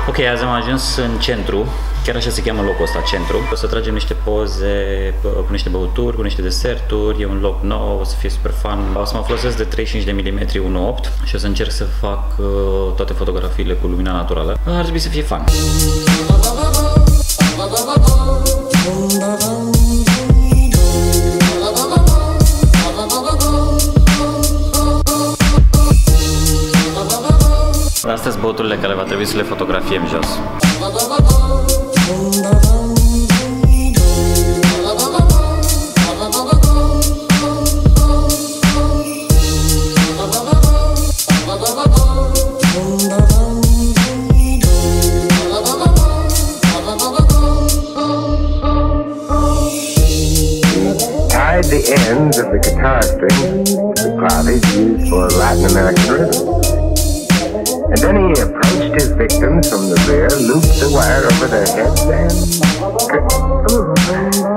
Ok, azi am ajuns în centru, chiar așa se cheamă locul ăsta, centru. O să tragem niște poze cu niște băuturi, cu niște deserturi, e un loc nou, o să fie super fun. O să mă folosesc de 35 de mm 1.8 și o să încerc să fac toate fotografiile cu lumina naturală. Ar trebui să fie fun. Astea sunt băuturile care va trebui să le fotografiem jos. Tied the ends of the guitar strings to the clavage used for Latin American rhythm. And then he approached his victims from the rear, looped the wire over their heads, and...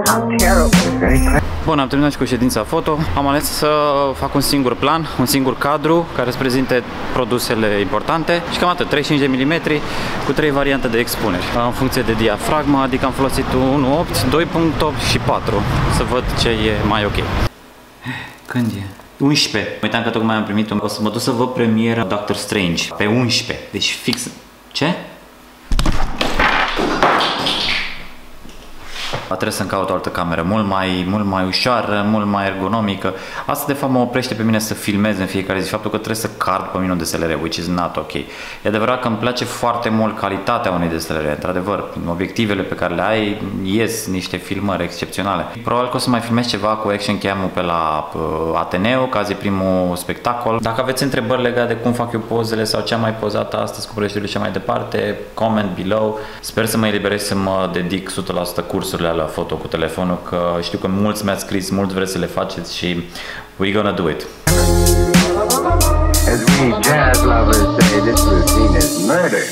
how terrible! Bun, am terminat și cu ședința foto. Am ales să fac un singur plan, un singur cadru care să prezinte produsele importante și cam atât, 35 de mm cu 3 variante de expuneri. În funcție de diafragma, adică am folosit 1.8, 2.8 și 4, să văd ce e mai ok. Când e? 11. Uitam că tocmai am primit o să mă duc să văd premiera Doctor Strange pe 11. Deci fix. Ce? Trebuie să-mi caut o altă cameră, mult mai ușoară, mult mai ergonomică. Asta de fapt mă oprește pe mine să filmez în fiecare zi, faptul că trebuie să card pe mine un DSLR, which is not ok. E adevărat că îmi place foarte mult calitatea unui DSLR, într-adevăr, obiectivele pe care le ai ies niște filmări excepționale. Probabil că o să mai filmez ceva cu action cam-ul pe la Ateneo, că azi e primul spectacol. Dacă aveți întrebări legate de cum fac eu pozele sau ce am mai pozat astăzi cu proiecturile și mai departe, comment below. Sper să mă eliberez să mă dedic 100% cursurile la foto cu telefonul, că știu că mulți mi-ați scris, mulți vreți să le faceți și we're gonna do it. As we jazz lovers say, this routine is murder.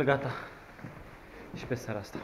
Gata. Și pe seara asta.